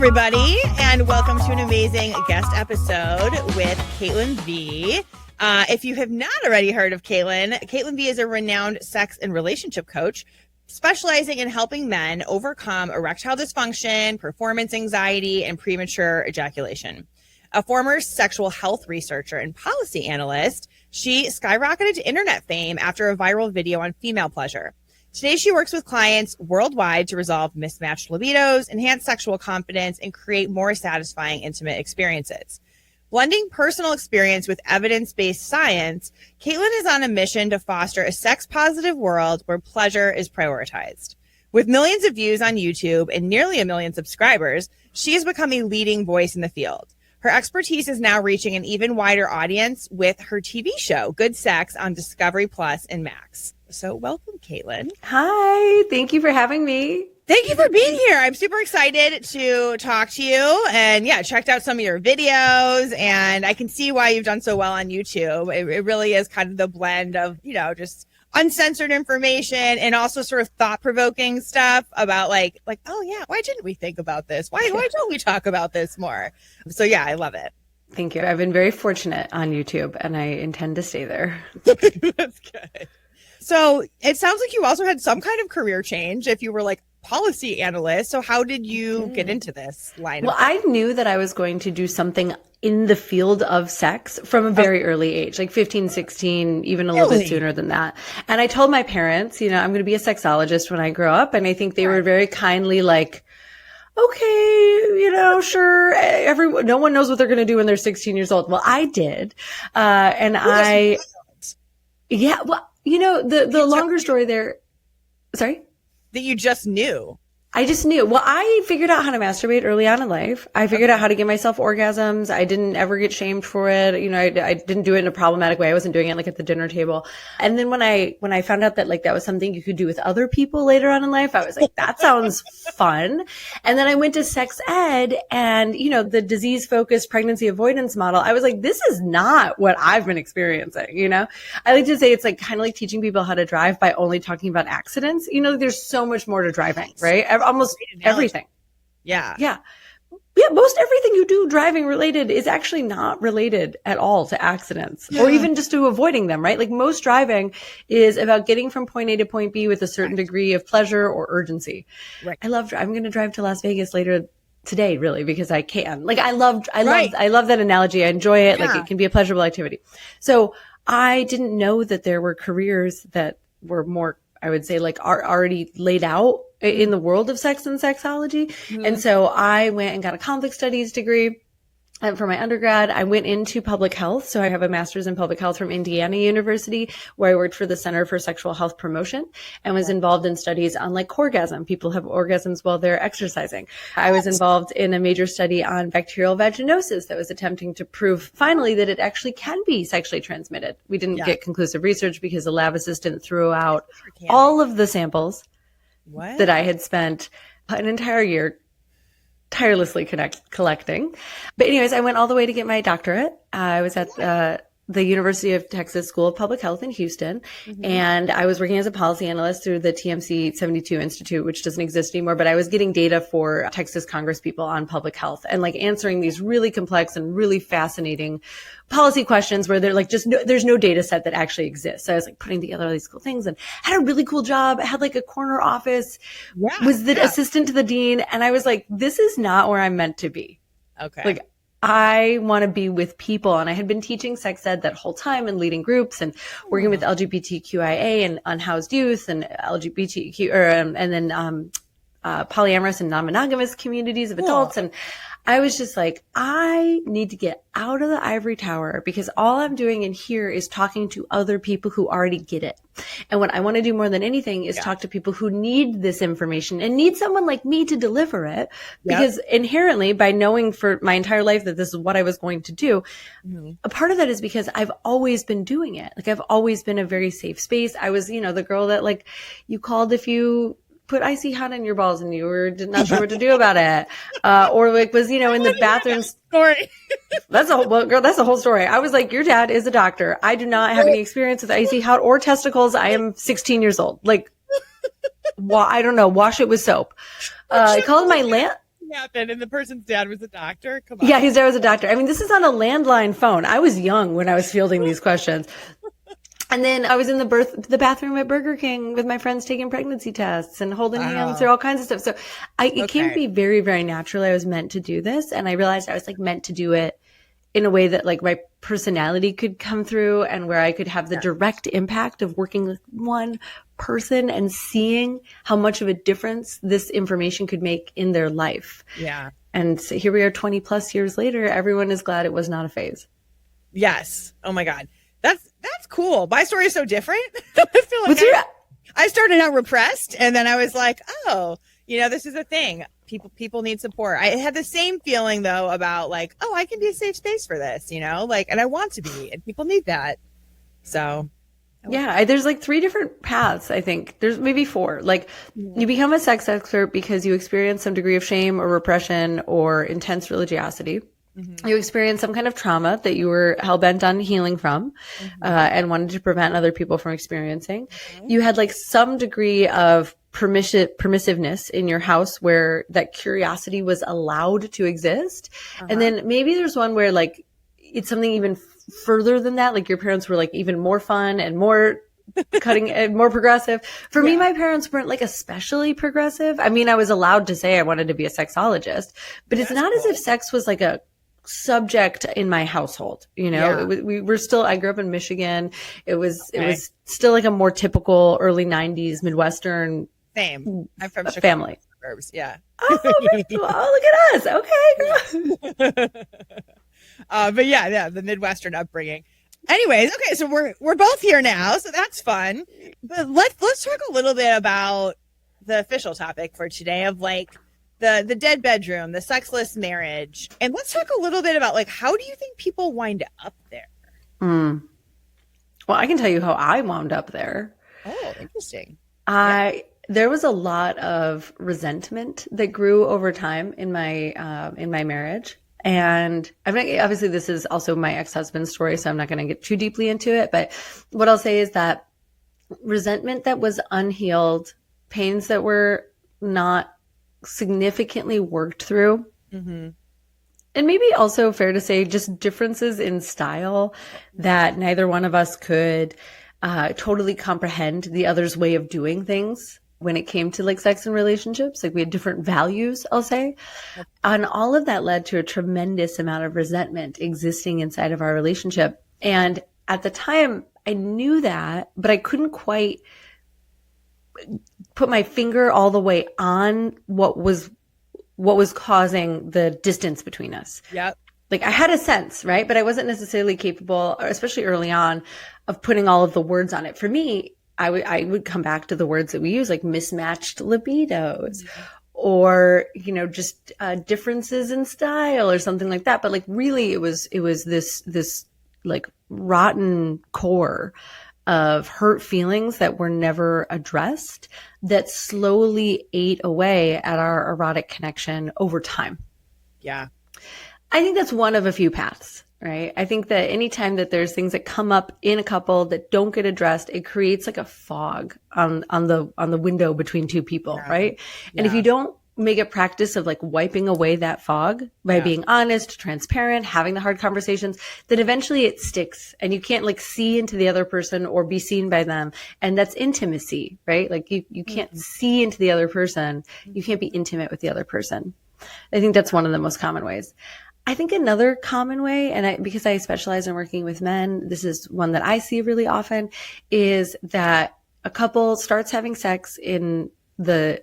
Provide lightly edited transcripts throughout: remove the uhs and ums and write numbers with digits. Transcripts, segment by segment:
everybody, and welcome to an amazing guest episode with Caitlin V. If you have not already heard of Caitlin V is a renowned sex and relationship coach specializing in helping men overcome erectile dysfunction, performance anxiety, and premature ejaculation. A former sexual health researcher and policy analyst, she skyrocketed to internet fame after a viral video on female pleasure. Today, she works with clients worldwide to resolve mismatched libidos, enhance sexual confidence, and create more satisfying intimate experiences. Blending personal experience with evidence-based science, Caitlin is on a mission to foster a sex-positive world where pleasure is prioritized. With millions of views on YouTube and nearly 1 million subscribers, she has become a leading voice in the field. Her expertise is now reaching an even wider audience with her TV show, Good Sex, on Discovery Plus and Max. So welcome, Caitlin. Hi, thank you for having me. Thank you for being here. I'm super excited to talk to you. And yeah, checked out some of your videos and I can see why you've done so well on YouTube. It really is kind of the blend of, just uncensored information and also sort of thought-provoking stuff about like, oh yeah, why didn't we think about this? Why don't we talk about this more? So yeah, I love it. Thank you. I've been very fortunate on YouTube and I intend to stay there. That's good. So it sounds like you also had some kind of career change if you were like policy analyst. So how did you get into this line? Well, I knew that I was going to do something in the field of sex from a very early age, like 15, 16, even a little bit sooner than that. And I told my parents, I'm going to be a sexologist when I grow up. And I think they were very kindly like, okay, sure. No one knows what they're going to do when they're 16 years old. Well, I did. The longer story there. Sorry? That you just knew. I just knew. Well, I figured out how to masturbate early on in life. I figured out how to give myself orgasms. I didn't ever get shamed for it. I didn't do it in a problematic way. I wasn't doing it like at the dinner table. And then when I found out that like that was something you could do with other people later on in life, I was like, that sounds fun. And then I went to sex ed and, the disease focused pregnancy avoidance model. I was like, this is not what I've been experiencing. I like to say it's like kind of like teaching people how to drive by only talking about accidents. There's so much more to driving, right? Almost everything. Yeah. Most everything you do driving related is actually not related at all to accidents or even just to avoiding them, right? Like most driving is about getting from point A to point B with a certain degree of pleasure or urgency. Right. I'm going to drive to Las Vegas later today, really, because I can. Like I love that analogy. I enjoy it. Yeah. Like it can be a pleasurable activity. So I didn't know that there were careers that were more, I would say, like are already laid out in the world of sex and sexology. Mm-hmm. And so I went and got a conflict studies degree. And for my undergrad, I went into public health. So I have a master's in public health from Indiana University, where I worked for the Center for Sexual Health Promotion and was involved in studies on like orgasm. People have orgasms while they're exercising. I was involved in a major study on bacterial vaginosis that was attempting to prove finally that it actually can be sexually transmitted. We didn't get conclusive research because the lab assistant threw out all of the samples that I had spent an entire year tirelessly collecting. But anyways, I went all the way to get my doctorate. I was at the University of Texas School of Public Health in Houston. Mm-hmm. And I was working as a policy analyst through the TMC 72 Institute, which doesn't exist anymore, but I was getting data for Texas Congress people on public health and like answering these really complex and really fascinating policy questions where they're like, there's no data set that actually exists. So I was like putting together all these cool things and had a really cool job. I had like a corner office, was the assistant to the dean. And I was like, this is not where I'm meant to be. Okay. Like, I want to be with people. And I had been teaching sex ed that whole time and leading groups and working with LGBTQIA and unhoused youth and LGBTQ and then polyamorous and non-monogamous communities of adults. And I was just like, I need to get out of the ivory tower because all I'm doing in here is talking to other people who already get it. And what I want to do more than anything is talk to people who need this information and need someone like me to deliver it. Because inherently, by knowing for my entire life that this is what I was going to do, a part of that is because I've always been doing it. Like I've always been a very safe space. I was, the girl that like you called if you put icy hot in your balls and you were not sure what to do about it. Or like was, in the bathroom. Story. That's a whole story. I was like, your dad is a doctor. I do not have any experience with icy hot or testicles. I am 16 years old. Like, I don't know. Wash it with soap. I called my happened and the person's dad was a doctor. Come on. Yeah, his dad was a doctor. I mean, this is on a landline phone. I was young when I was fielding these questions. And then I was in the bathroom at Burger King with my friends taking pregnancy tests and holding hands through all kinds of stuff. So it came to be very, very naturally. I was meant to do this. And I realized I was like meant to do it in a way that like my personality could come through and where I could have the direct impact of working with one person and seeing how much of a difference this information could make in their life. Yeah. And so here we are 20 plus years later. Everyone is glad it was not a phase. Yes. Oh my God. That's cool. My story is so different. I feel like I started out repressed and then I was like, oh, this is a thing. People need support. I had the same feeling though about like, oh, I can be a safe space for this, and I want to be, and people need that. So yeah, there's like 3 different paths. I think there's maybe 4. Like you become a sex expert because you experience some degree of shame or repression or intense religiosity. You experienced some kind of trauma that you were hell-bent on healing from, and wanted to prevent other people from experiencing. You had like some degree of permissiveness in your house where that curiosity was allowed to exist. And then maybe there's one where like it's something even further than that. Like your parents were like even more fun and more cutting and more progressive. For me, my parents weren't like especially progressive. I mean, I was allowed to say I wanted to be a sexologist, but it's not as if sex was like a subject in my household. We were still, I grew up in Michigan. It was still like a more typical early 90s Midwestern I'm from Chicago family. Suburbs. Yeah. Look at us. Okay. But yeah, the Midwestern upbringing. Anyways, okay, so we're both here now, so that's fun. But let's talk a little bit about the official topic for today of like the dead bedroom, the sexless marriage. And let's talk a little bit about like how do you think people wind up there? Well, I can tell you how I wound up there. Oh, interesting. There was a lot of resentment that grew over time in my marriage. And obviously this is also my ex-husband's story, so I'm not going to get too deeply into it. But what I'll say is that resentment that was unhealed, pains that were not significantly worked through, and maybe also fair to say just differences in style that neither one of us could totally comprehend the other's way of doing things when it came to like sex and relationships. Like we had different values, I'll say. And all of that led to a tremendous amount of resentment existing inside of our relationship. And at the time I knew that, but I couldn't quite put my finger all the way on what was causing the distance between us. Yep. Like I had a sense, right? But I wasn't necessarily capable, especially early on, of putting all of the words on it. For me, I would come back to the words that we use, like mismatched libidos, or just differences in style or something like that. But like really, it was this like rotten core of hurt feelings that were never addressed that slowly ate away at our erotic connection over time. Yeah. I think that's one of a few paths, right? I think that anytime that there's things that come up in a couple that don't get addressed, it creates like a fog on the window between two people, right? And if you don't make a practice of like wiping away that fog by being honest, transparent, having the hard conversations, then eventually it sticks and you can't like see into the other person or be seen by them. And that's intimacy, right? Like you can't see into the other person. You can't be intimate with the other person. I think that's one of the most common ways. I think another common way, and because I specialize in working with men, this is one that I see really often, is that a couple starts having sex in the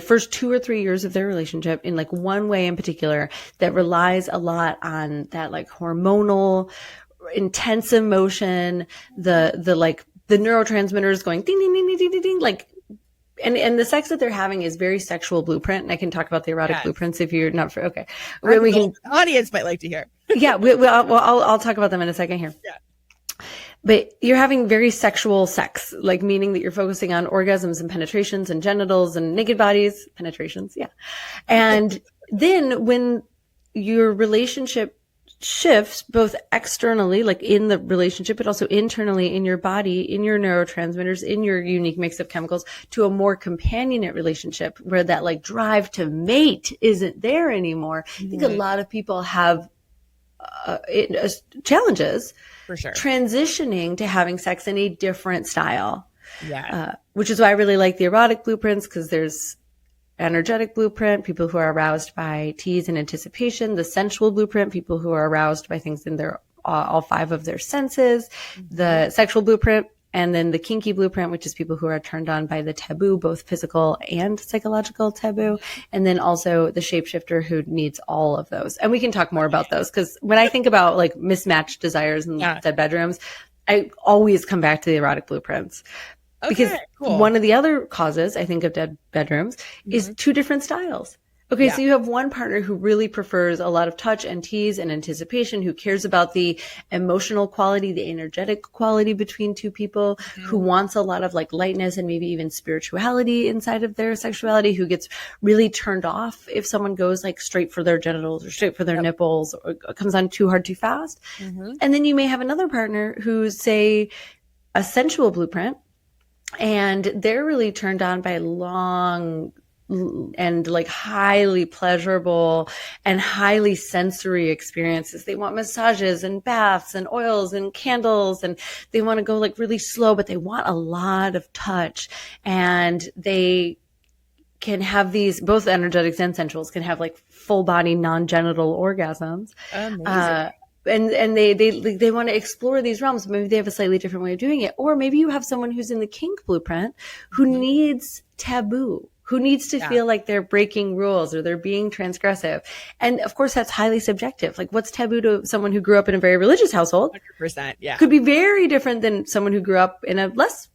first 2 or 3 years of their relationship in like one way in particular that relies a lot on that like hormonal, intense emotion, the neurotransmitters going ding, ding, ding, ding, ding, ding, ding, like, and the sex that they're having is very sexual blueprint. And I can talk about the erotic blueprints if you're not for, okay. We can, the audience might like to hear. Yeah. I'll talk about them in a second here. Yeah. But you're having very sexual sex, like meaning that you're focusing on orgasms and penetrations and genitals and naked bodies, penetrations. Yeah. And then when your relationship shifts both externally, like in the relationship, but also internally in your body, in your neurotransmitters, in your unique mix of chemicals, to a more companionate relationship where that like drive to mate isn't there anymore. I think a lot of people have challenges For sure. transitioning to having sex in a different style. Yeah. Which is why I really like the erotic blueprints, because there's energetic blueprint, people who are aroused by tease and anticipation, the sensual blueprint, people who are aroused by things in their all five of their senses, the sexual blueprint, and then the kinky blueprint, which is people who are turned on by the taboo, both physical and psychological taboo, and then also the shapeshifter who needs all of those. And we can talk more about those, because when I think about like mismatched desires in dead bedrooms, I always come back to the erotic blueprints. Because one of the other causes, I think, of dead bedrooms is two different styles. Okay, so you have one partner who really prefers a lot of touch and tease and anticipation, who cares about the emotional quality, the energetic quality between two people, who wants a lot of like lightness and maybe even spirituality inside of their sexuality, who gets really turned off if someone goes like straight for their genitals or straight for their nipples or comes on too hard, too fast. And then you may have another partner who's, say, a sensual blueprint, and they're really turned on by long and like highly pleasurable and highly sensory experiences. They want massages and baths and oils and candles, and they want to go like really slow, but they want a lot of touch. And they can have these, both energetics and sensuals can have like full body non-genital orgasms. Amazing. And they want to explore these realms. Maybe they have a slightly different way of doing it. Or maybe you have someone who's in the kink blueprint who needs taboo, who needs to feel like they're breaking rules or they're being transgressive. And of course, that's highly subjective. Like, what's taboo to someone who grew up in a very religious household 100%. Yeah. could be very different than someone who grew up in a less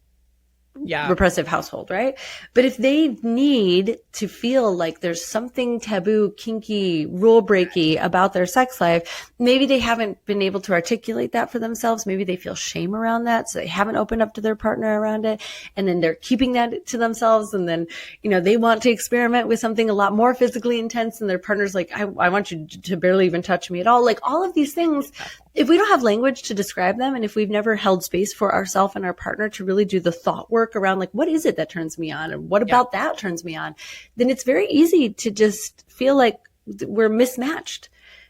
repressive household, right? But if they need to feel like there's something taboo, kinky, rule breaky about their sex life, maybe they haven't been able to articulate that for themselves. Maybe they feel shame around that, so they haven't opened up to their partner around it. And then they're keeping that to themselves. And then, you know, they want to experiment with something a lot more physically intense, and their partner's like, I want you to barely even touch me at all. Like, all of these things, if we don't have language to describe them, and if we've never held space for ourselves and our partner to really do the thought work around like, what is it that turns me on, and what about that turns me on, then it's very easy to just feel like we're mismatched,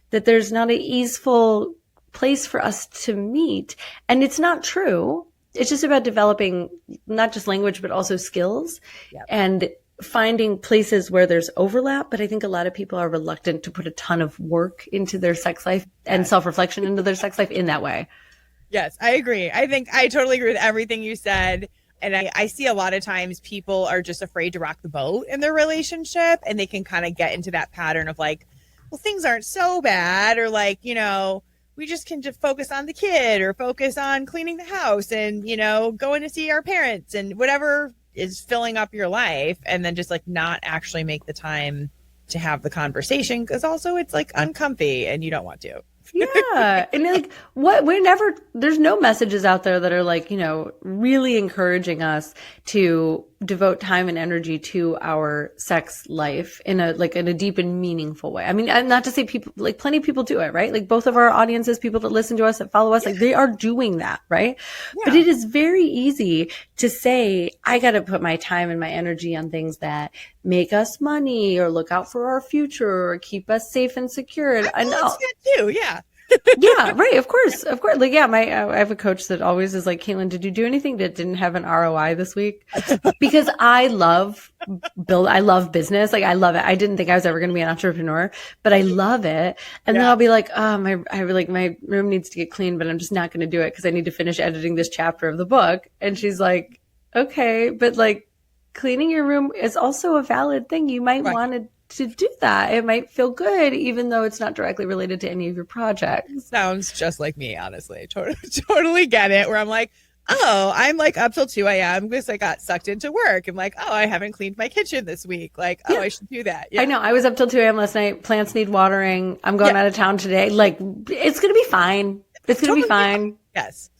that there's not an easeful place for us to meet. And it's not true. It's just about developing not just language, but also skills and finding places where there's overlap. But I think a lot of people are reluctant to put a ton of work into their sex life and self-reflection into their sex life in that way. Yes, I agree. I think I totally agree with everything you said. And I see a lot of times people are just afraid to rock the boat in their relationship, and they can kind of get into that pattern of like, well, things aren't so bad, or like, you know, we just can just focus on the kid or focus on cleaning the house and, you know, going to see our parents and whatever is filling up your life, and then just like not actually make the time to have the conversation, because also it's like uncomfy and you don't want to. Yeah. And like, there's no messages out there that are like, you know, really encouraging us to devote time and energy to our sex life in a deep and meaningful way. I mean, not to say people, like plenty of people do it, right? Like both of our audiences, people that listen to us, that follow us, like they are doing that, right? Yeah. But it is very easy to say, I got to put my time and my energy on things that make us money or look out for our future or keep us safe and secure. And I know that's good too. Yeah. Yeah, right. Of course. Like, yeah, I have a coach that always is like, Caitlin, did you do anything that didn't have an ROI this week? Because I love business. Like, I love it. I didn't think I was ever going to be an entrepreneur, but I love it. And then I'll be like, oh, my room needs to get clean, but I'm just not going to do it because I need to finish editing this chapter of the book. And she's like, okay, but like cleaning your room is also a valid thing. You might want to do that. It might feel good, even though it's not directly related to any of your projects. Sounds just like me, honestly. Totally get it. Where I'm like, oh, I'm like up till 2 a.m. because I got sucked into work. I'm like, oh, I haven't cleaned my kitchen this week. Like, oh, I should do that. Yeah. I know. I was up till 2 a.m. last night. Plants need watering. I'm going out of town today. Like, it's going to be fine. It's going to be fine. Yes.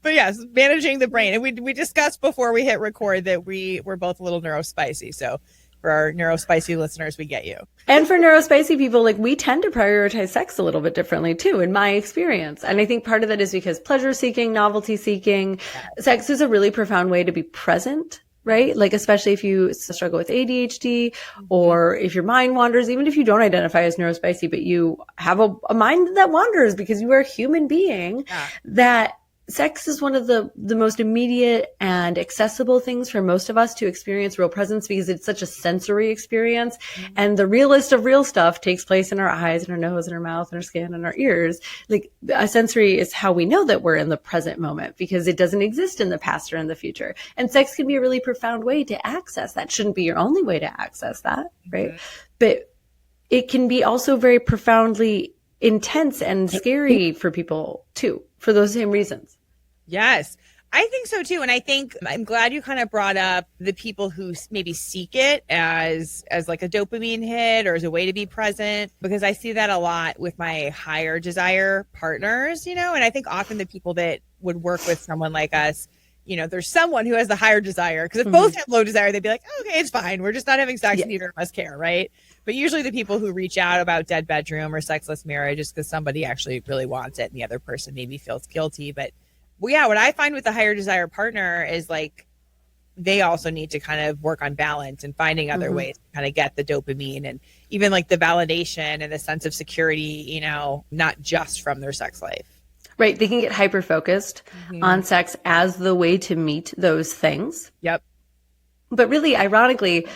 But yes, managing the brain. And we discussed before we hit record that we're both a little neurospicy. So For our neurospicy listeners, we get you. And for neurospicy people, like we tend to prioritize sex a little bit differently too, in my experience. And I think part of that is because pleasure seeking, novelty seeking, sex is a really profound way to be present, right? Like, especially if you struggle with ADHD or if your mind wanders, even if you don't identify as neurospicy, but you have a mind that wanders because you are a human being, that sex is one of the most immediate and accessible things for most of us to experience real presence because it's such a sensory experience. And the realest of real stuff takes place in our eyes and our nose and our mouth and our skin and our ears. Like a sensory is how we know that we're in the present moment because it doesn't exist in the past or in the future. And sex can be a really profound way to access that. Shouldn't be your only way to access that, right? But it can be also very profoundly intense and scary for people too, for those same reasons. Yes, I think so too. And I think I'm glad you kind of brought up the people who maybe seek it as like a dopamine hit or as a way to be present, because I see that a lot with my higher desire partners, and I think often the people that would work with someone like us, there's someone who has the higher desire, because if both have low desire, they'd be like, oh, okay, it's fine. We're just not having sex. Neither of us care. Right. But usually the people who reach out about dead bedroom or sexless marriage is because somebody actually really wants it and the other person maybe feels guilty. But well, yeah, what I find with the higher desire partner is like they also need to kind of work on balance and finding other ways to kind of get the dopamine and even like the validation and the sense of security, not just from their sex life. Right. They can get hyper focused on sex as the way to meet those things. Yep. But really, ironically,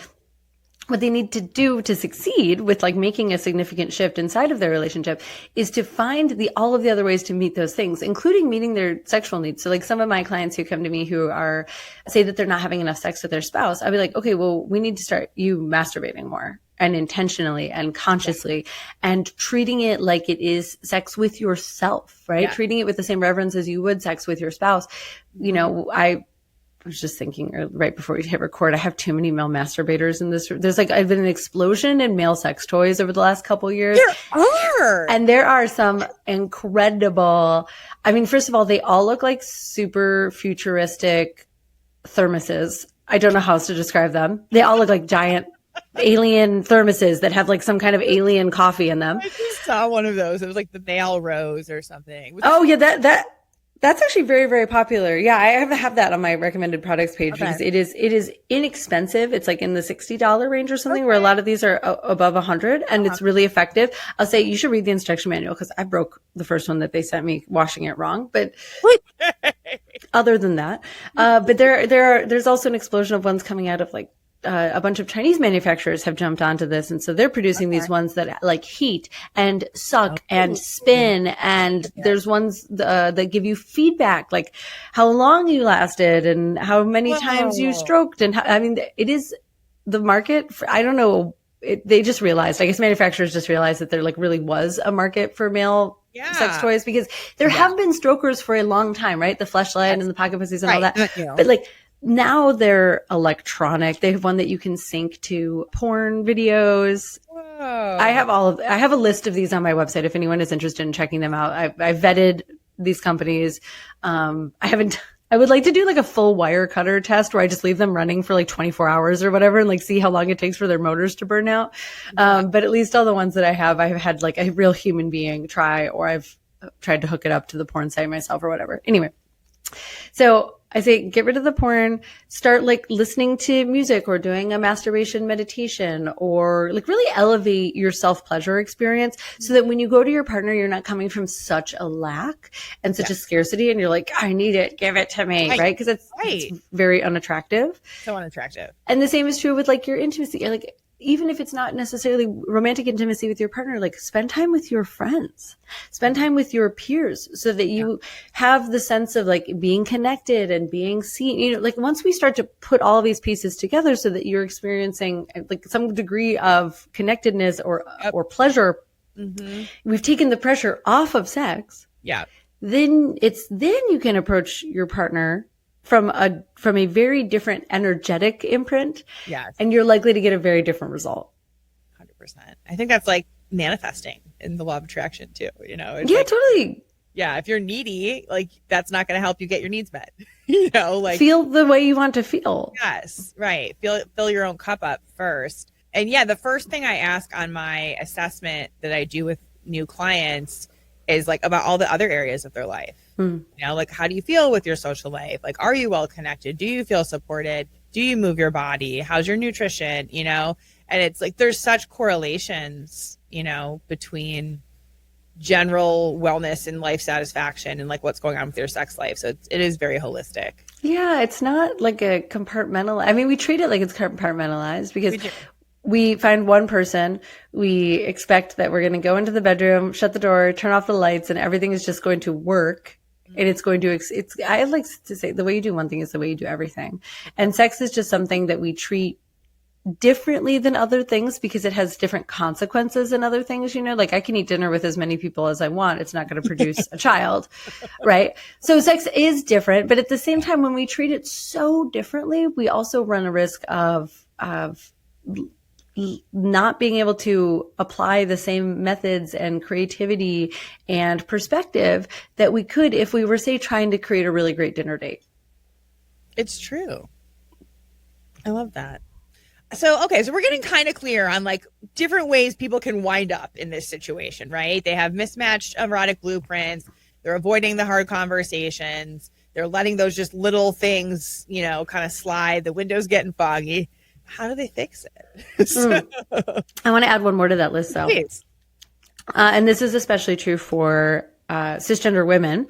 what they need to do to succeed with like making a significant shift inside of their relationship is to find all of the other ways to meet those things, including meeting their sexual needs. So like some of my clients who come to me who say that they're not having enough sex with their spouse, I'll be like, okay, well, we need to start you masturbating more and intentionally and consciously and treating it like it is sex with yourself, right? Yeah. Treating it with the same reverence as you would sex with your spouse. I was just thinking right before we hit record, I have too many male masturbators in this room. There's I've been an explosion in male sex toys over the last couple of years. There are. And there are some incredible, first of all, they all look like super futuristic thermoses. I don't know how else to describe them. They all look like giant alien thermoses that have like some kind of alien coffee in them. I just saw one of those. It was like the male rose or something. That's actually very, very popular. Yeah, I have that on my recommended products page because it is inexpensive. It's like in the $60 range or something, where a lot of these are above $100, and it's really effective. I'll say you should read the instruction manual because I broke the first one that they sent me washing it wrong. But other than that, but there's also an explosion of ones coming out of like a bunch of Chinese manufacturers have jumped onto this. And so they're producing these ones that like heat and suck and spin. And there's ones that give you feedback, like how long you lasted and how many times you stroked. And it is the market for, I don't know. They just realized, I guess manufacturers just realized that there like really was a market for male sex toys because there have been strokers for a long time, right? The Fleshlight and the pocket pussies and all that. But like, now they're electronic. They have one that you can sync to porn videos. Whoa. I have a list of these on my website if anyone is interested in checking them out. I vetted these companies. I would like to do like a full wire cutter test where I just leave them running for like 24 hours or whatever and like see how long it takes for their motors to burn out. But at least all the ones that I've had like a real human being try, or I've tried to hook it up to the porn site myself or whatever. Anyway, so I say, get rid of the porn, start like listening to music or doing a masturbation meditation, or like really elevate your self-pleasure experience so that when you go to your partner, you're not coming from such a lack and such a scarcity and you're like, I need it, give it to me, right? Because it's very unattractive. So unattractive. And the same is true with like your intimacy. Like, even if it's not necessarily romantic intimacy with your partner, like spend time with your friends, spend time with your peers so that you have the sense of like being connected and being seen. Like once we start to put all of these pieces together so that you're experiencing like some degree of connectedness or pleasure, we've taken the pressure off of sex. Yeah. Then you can approach your partner from a very different energetic imprint. Yes. And you're likely to get a very different result. 100%. I think that's like manifesting in the law of attraction too. Totally. Yeah, if you're needy, like that's not going to help you get your needs met. You know, like Feel the way you want to feel. yes, right. Fill your own cup up first. And yeah, the first thing I ask on my assessment that I do with new clients is like about all the other areas of their life. You know, like how do you feel with your social life? Like, are you well connected? Do you feel supported? Do you move your body? How's your nutrition? You know, and it's like there's such correlations, you know, between general wellness and life satisfaction and like what's going on with your sex life. So it is very holistic. Yeah, it's not like a compartmental. I mean, we treat it like it's compartmentalized because we find one person, we expect that we're going to go into the bedroom, shut the door, turn off the lights, and everything is just going to work. And it's going to, I like to say the way you do one thing is the way you do everything. And sex is just something that we treat differently than other things because it has different consequences than other things, you know, like I can eat dinner with as many people as I want. It's not going to produce a child, right? So sex is different, but at the same time, when we treat it so differently, we also run a risk of not being able to apply the same methods and creativity and perspective that we could if we were, say, trying to create a really great dinner date. It's true. I love that. So, okay, so we're getting kind of clear on like different ways people can wind up in this situation, right? They have mismatched erotic blueprints. They're avoiding the hard conversations. They're letting those just little things, you know, kind of slide. The window's getting foggy. How do they fix it? I want to add one more to that list, though. Please. And this is especially true for cisgender women,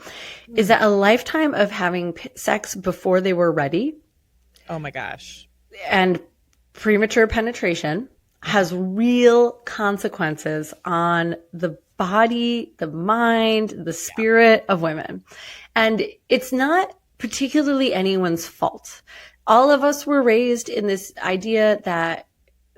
is that a lifetime of having sex before they were ready. Oh my gosh. And premature penetration has real consequences on the body, the mind, the spirit of women. And it's not particularly anyone's fault. All of us were raised in this idea that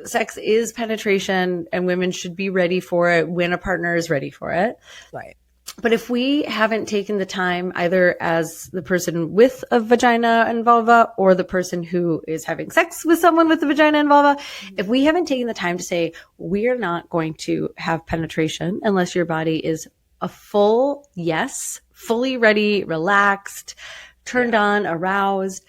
sex is penetration and women should be ready for it when a partner is ready for it. Right. But if we haven't taken the time, either as the person with a vagina and vulva or the person who is having sex with someone with a vagina and vulva, if we haven't taken the time to say, we're not going to have penetration unless your body is a full yes, fully ready, relaxed, turned on, aroused,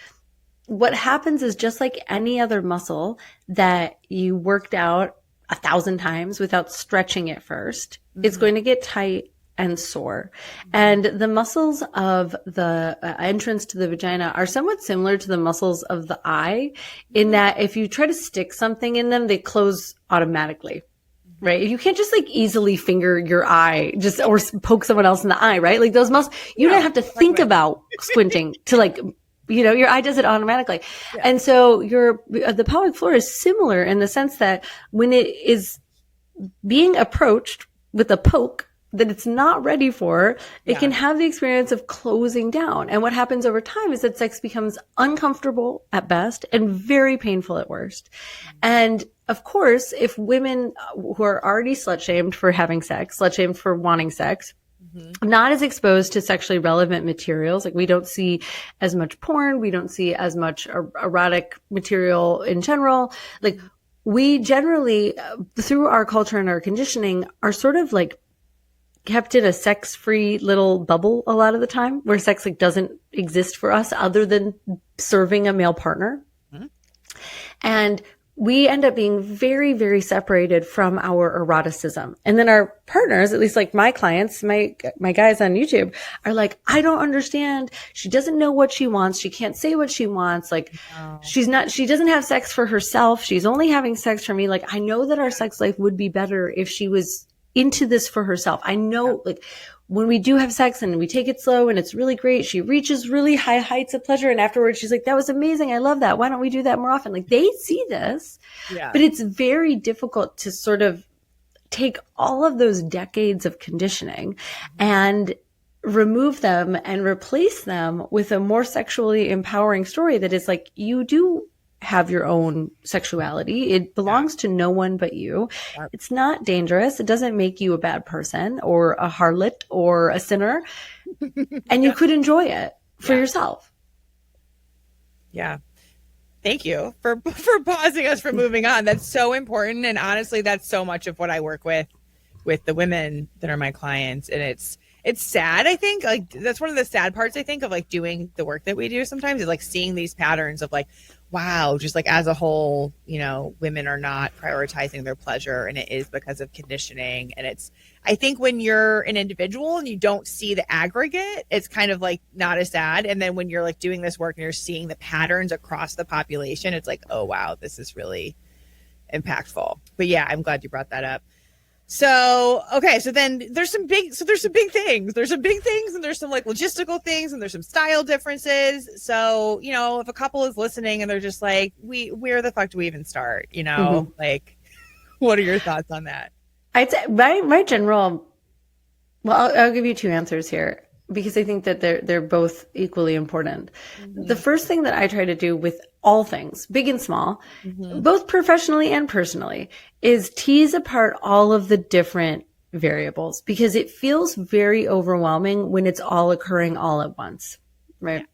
what happens is just like any other muscle that you worked out 1,000 times without stretching it first, it's going to get tight and sore. And the muscles of the entrance to the vagina are somewhat similar to the muscles of the eye in that if you try to stick something in them, they close automatically. Right? You can't just like easily finger your eye just or poke someone else in the eye, right? Like those muscles, you don't have to think about squinting to like, you know, your eye does it automatically. Yeah. And so the pelvic floor is similar in the sense that when it is being approached with a poke that it's not ready for, it can have the experience of closing down. And what happens over time is that sex becomes uncomfortable at best and very painful at worst. And of course, if women who are already slut shamed for having sex, slut shamed for wanting sex, not as exposed to sexually relevant materials, like we don't see as much porn, we don't see as much erotic material in general, like we generally, through our culture and our conditioning, are sort of like kept in a sex-free little bubble a lot of the time where sex like doesn't exist for us other than serving a male partner. And we end up being very, very separated from our eroticism. And then our partners, at least like my clients, my guys on YouTube are like, I don't understand. She doesn't know what she wants. She can't say what she wants. Like she doesn't have sex for herself. She's only having sex for me. Like I know that our sex life would be better if she was into this for herself. I know like when we do have sex and we take it slow and it's really great, she reaches really high heights of pleasure. And afterwards she's like, that was amazing. I love that. Why don't we do that more often? Like they see this, but it's very difficult to sort of take all of those decades of conditioning and remove them and replace them with a more sexually empowering story that is like, you do have your own sexuality. It belongs to no one but you. It's not dangerous. It doesn't make you a bad person or a harlot or a sinner. And you could enjoy it for yourself. Yeah. Thank you for pausing us from moving on. That's so important. And honestly, that's so much of what I work with the women that are my clients. And it's sad. I think like that's one of the sad parts, I think, of like doing the work that we do sometimes, is like seeing these patterns of like, wow, just like as a whole, women are not prioritizing their pleasure, and it is because of conditioning. And I think when you're an individual and you don't see the aggregate, it's kind of like not as sad. And then when you're like doing this work and you're seeing the patterns across the population, it's like, oh wow, this is really impactful. But yeah, I'm glad you brought that up. So, okay. So then there's some big things. There's some big things, and there's some like logistical things, and there's some style differences. So, if a couple is listening and they're just like, where the fuck do we even start? Like, what are your thoughts on that? I'd say my general, well, I'll give you two answers here, because I think that they're both equally important. Mm-hmm. The first thing that I try to do with all things, big and small, mm-hmm. both professionally and personally, is tease apart all of the different variables, because it feels very overwhelming when it's all occurring all at once, right? Yeah.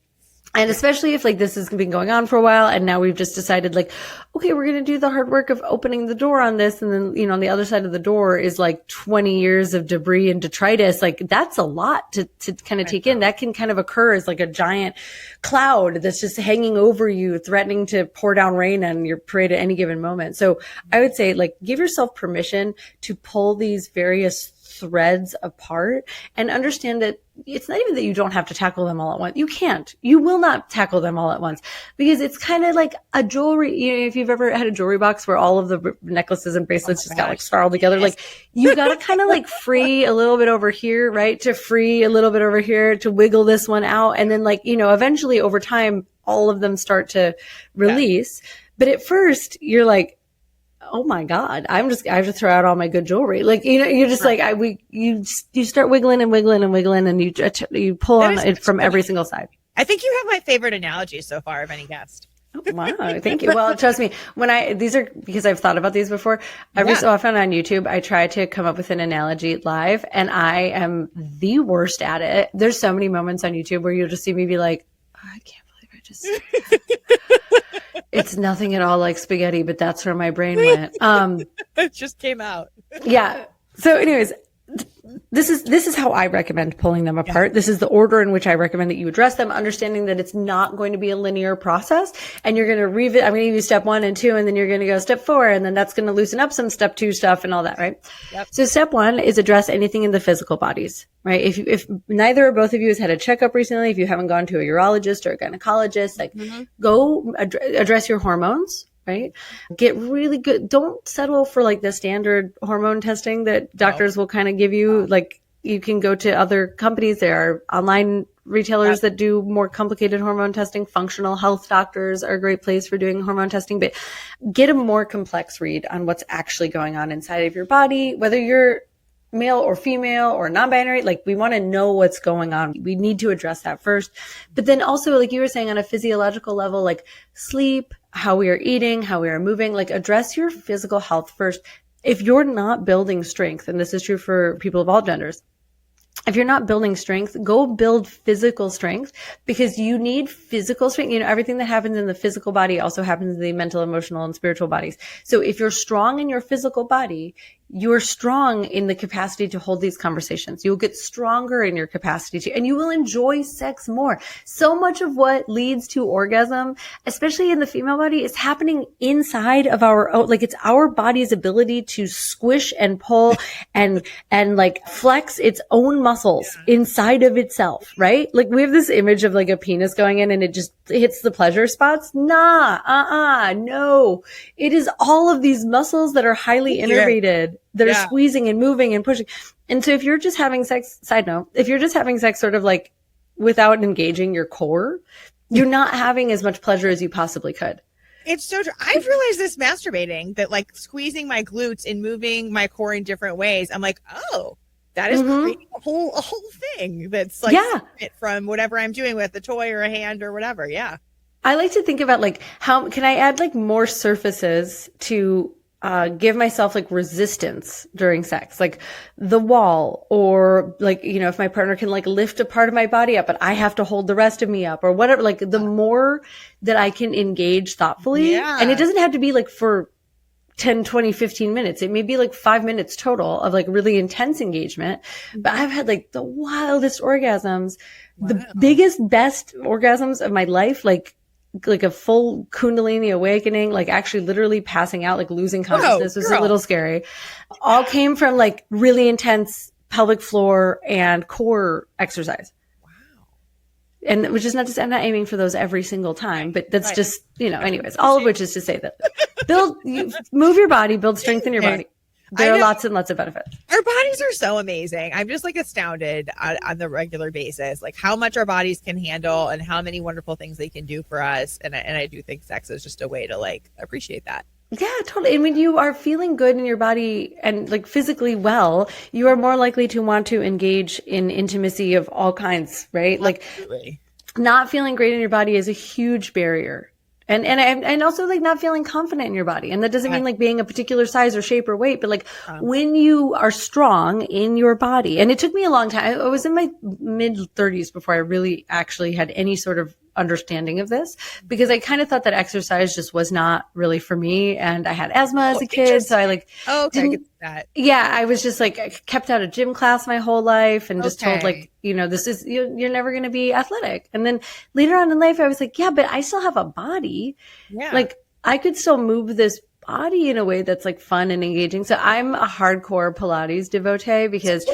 And especially if like this has been going on for a while, and now we've just decided like, okay, we're going to do the hard work of opening the door on this. And then, on the other side of the door is like 20 years of debris and detritus. Like that's a lot to kind of take in. That can kind of occur as like a giant cloud that's just hanging over you, threatening to pour down rain on your parade at any given moment. So I would say like give yourself permission to pull these various threads apart and understand that it's not even that you don't have to tackle them all at once. You can't. You will not tackle them all at once, because it's kind of like a jewelry. If you've ever had a jewelry box where all of the necklaces and bracelets just got like snarled together, like you got to kind of like free a little bit over here, right? To free a little bit over here, to wiggle this one out. And then like, eventually over time, all of them start to release. Yeah. But at first you're like, oh my God, I have to throw out all my good jewelry. Like, you're just right. Like, you start wiggling and wiggling and wiggling, and you pull on it from every single side. I think you have my favorite analogy so far of any guest. Oh, wow. Thank you. Well, trust me, these are because I've thought about these before. Every so often on YouTube, I try to come up with an analogy live, and I am the worst at it. There's so many moments on YouTube where you'll just see me be like, oh, I can't believe I just it's nothing at all like spaghetti, but that's where my brain went. It just came out. Yeah. So anyways, this is how I recommend pulling them apart. Yeah. This is the order in which I recommend that you address them, understanding that it's not going to be a linear process, and you're going to I'm going to give you step 1 and 2, and then you're going to go step 4, and then that's going to loosen up some step 2 stuff and all that, right? Yep. So step 1 is address anything in the physical bodies, right? If neither or both of you has had a checkup recently, if you haven't gone to a urologist or a gynecologist, like go address your hormones. Right? Get really good. Don't settle for like the standard hormone testing that doctors will kind of give you. Like you can go to other companies. There are online retailers that do more complicated hormone testing. Functional health doctors are a great place for doing hormone testing, but get a more complex read on what's actually going on inside of your body, whether you're male or female or non-binary. Like we want to know what's going on. We need to address that first. But then also, like you were saying, on a physiological level, like sleep, how we are eating, how we are moving, like address your physical health first. If you're not building strength, and this is true for people of all genders, if you're not building strength, go build physical strength, because you need physical strength. Everything that happens in the physical body also happens in the mental, emotional, and spiritual bodies. So if you're strong in your physical body, you're strong in the capacity to hold these conversations. You'll get stronger in your capacity to, and you will enjoy sex more. So much of what leads to orgasm, especially in the female body, is happening inside of it's our body's ability to squish and pull and like flex its own muscles inside of itself, right? Like we have this image of like a penis going in and it just hits the pleasure spots. No. It is all of these muscles that are highly innervated. That are squeezing and moving and pushing. And so if you're just having sex, side note, if you're just having sex sort of like without engaging your core, you're not having as much pleasure as you possibly could. It's so true. I've realized this masturbating, that like squeezing my glutes and moving my core in different ways. I'm like, oh, that is creating a whole thing that's like separate from whatever I'm doing with a toy or a hand or whatever. Yeah. I like to think about like, how can I add like more surfaces to give myself like resistance during sex, like the wall, or like, if my partner can like lift a part of my body up, but I have to hold the rest of me up or whatever, like the more that I can engage thoughtfully, and it doesn't have to be like for 10, 20, 15 minutes. It may be like 5 minutes total of like really intense engagement, but I've had like the wildest orgasms, the biggest, best orgasms of my life, like a full Kundalini awakening, like actually literally passing out, like losing consciousness was a little scary. All came from like really intense pelvic floor and core exercise. And which is not to say I'm not aiming for those every single time, but that's just, anyways, all of which is to say that move your body, build strength in your body. There are lots and lots of benefits. Our bodies are so amazing. I'm just like astounded on the regular basis, like how much our bodies can handle and how many wonderful things they can do for us. And I do think sex is just a way to like appreciate that. Yeah, totally. And when you are feeling good in your body and like physically well, you are more likely to want to engage in intimacy of all kinds, right? Absolutely. Like not feeling great in your body is a huge barrier. And also like not feeling confident in your body. And that doesn't mean like being a particular size or shape or weight, but like when you are strong in your body, and it took me a long time. I was in my mid 30s before I really actually had any sort of understanding of this, because I kind of thought that exercise just was not really for me. And I had asthma as a kid. So I like, I get that. Yeah. I was just like, I kept out of gym class my whole life and just told like, this is, you're never going to be athletic. And then later on in life, I was like, yeah, but I still have a body. Yeah. Like I could still move this body in a way that's like fun and engaging. So I'm a hardcore Pilates devotee because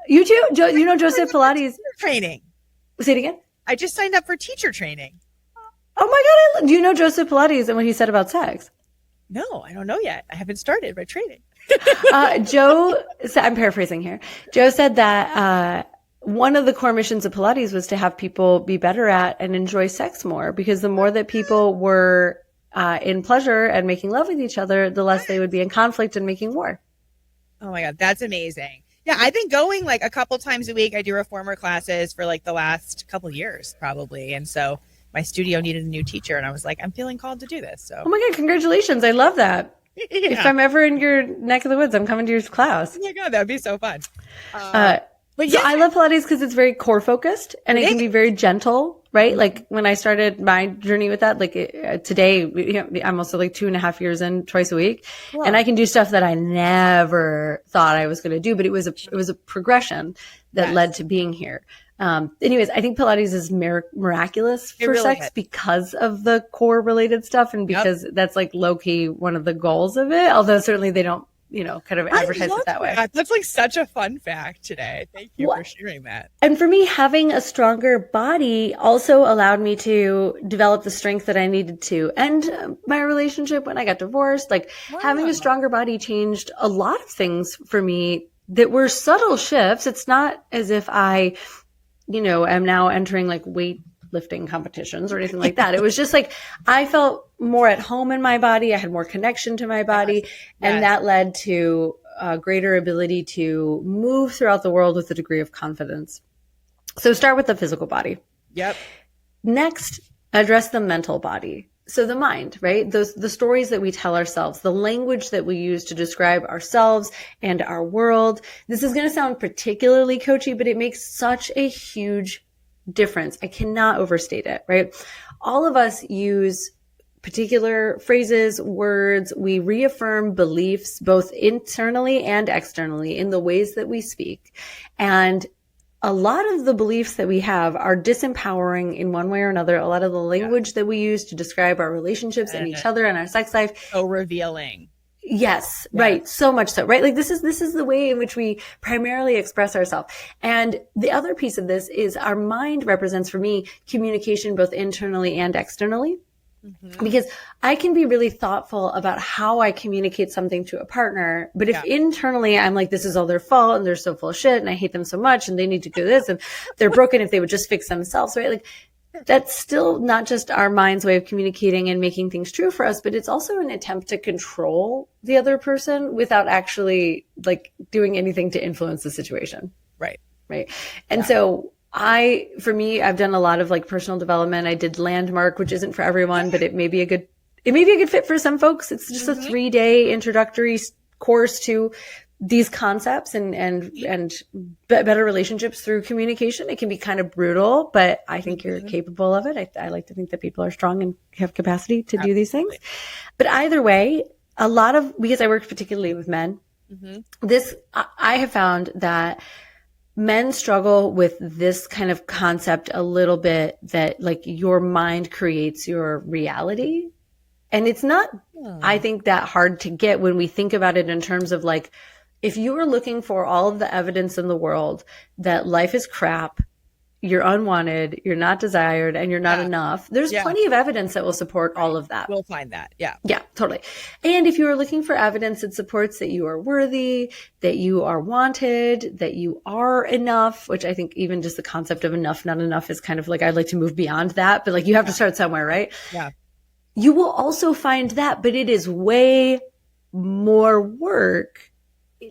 you too, Joseph Pilates training. Say it again. I just signed up for teacher training. Oh my God. Do you know Joseph Pilates and what he said about sex? No, I don't know yet. I haven't started my training. Joe, I'm paraphrasing here. Joe said that one of the core missions of Pilates was to have people be better at and enjoy sex more, because the more that people were in pleasure and making love with each other, the less they would be in conflict and making war. Oh my God, that's amazing. Yeah, I've been going like a couple times a week. I do reformer classes for like the last couple years probably. And so my studio needed a new teacher and I was like, I'm feeling called to do this. So, oh my God, congratulations. I love that. Yeah. If I'm ever in your neck of the woods, I'm coming to your class. Oh my God, that would be so fun. But yeah, so I love Pilates because it's very core focused and it can be very gentle, right? Like when I started my journey with that, like today, I'm also like 2.5 years in twice a week, and I can do stuff that I never thought I was going to do, but it was a progression that led to being here. Anyways, I think Pilates is miraculous for sex because of the core related stuff and because that's like low key one of the goals of it. Although certainly they don't, kind of advertise it that way. That's like such a fun fact today. Thank you for sharing that. And for me, having a stronger body also allowed me to develop the strength that I needed to end my relationship when I got divorced. Like having a stronger body changed a lot of things for me that were subtle shifts. It's not as if I, am now entering like weightlifting competitions or anything like that. It was just like, I felt more at home in my body. I had more connection to my body. And that led to a greater ability to move throughout the world with a degree of confidence. So start with the physical body. Yep. Next, address the mental body. So the mind, right? The stories that we tell ourselves, the language that we use to describe ourselves and our world. This is going to sound particularly coachy, but it makes such a huge difference. I cannot overstate it, right? All of us use particular phrases, words. We reaffirm beliefs both internally and externally in the ways that we speak. And a lot of the beliefs that we have are disempowering in one way or another. A lot of the language that we use to describe our relationships and each other and our sex life. So revealing. Yes, right. So much so, right? Like this is the way in which we primarily express ourselves. And the other piece of this is our mind represents for me communication both internally and externally. Mm-hmm. Because I can be really thoughtful about how I communicate something to a partner. But if internally I'm like, this is all their fault and they're so full of shit and I hate them so much and they need to do this and they're broken if they would just fix themselves, right? Like that's still not just our mind's way of communicating and making things true for us, but it's also an attempt to control the other person without actually like doing anything to influence the situation. Right. Right. And so for me, I've done a lot of like personal development. I did Landmark, which isn't for everyone, but it may be a good fit for some folks. It's just a 3-day introductory course to these concepts and better relationships through communication. It can be kind of brutal, but I think you're capable of it. I like to think that people are strong and have capacity to do these things. But either way, a lot of, because I work particularly with men, I have found that men struggle with this kind of concept a little bit, that like your mind creates your reality. And it's not, I think, that hard to get when we think about it in terms of like, if you are looking for all of the evidence in the world that life is crap, you're unwanted, you're not desired, and you're not enough, there's plenty of evidence that will support all of that. We'll find that. Yeah. Yeah, totally. And if you are looking for evidence that supports that you are worthy, that you are wanted, that you are enough, which I think even just the concept of enough, not enough is kind of like, I'd like to move beyond that, but like you have to start somewhere, right? Yeah. You will also find that, but it is way more work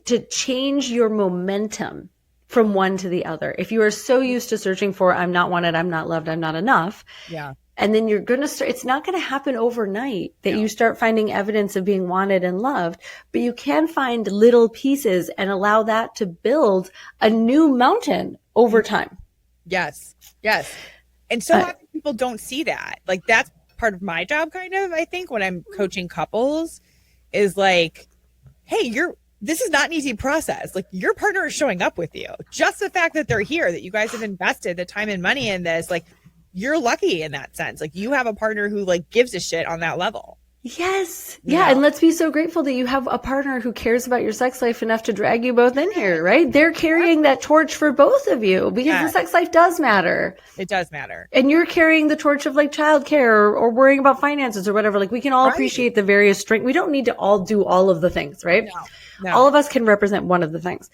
to change your momentum from one to the other. If you are so used to searching for, I'm not wanted, I'm not loved, I'm not enough. Yeah. And then you're going to start, it's not going to happen overnight that you start finding evidence of being wanted and loved, but you can find little pieces and allow that to build a new mountain over time. Yes. Yes. And so often people don't see that. Like that's part of my job, kind of, I think, when I'm coaching couples, is like, hey, this is not an easy process. Like your partner is showing up with you. Just the fact that they're here, that you guys have invested the time and money in this, like you're lucky in that sense. Like you have a partner who like gives a shit on that level. Yes. Yeah. And let's be so grateful that you have a partner who cares about your sex life enough to drag you both in here, right? They're carrying that torch for both of you, because the sex life does matter. It does matter. And you're carrying the torch of like childcare or worrying about finances or whatever. Like we can all appreciate the various strengths. We don't need to all do all of the things, right? No. All of us can represent one of the things.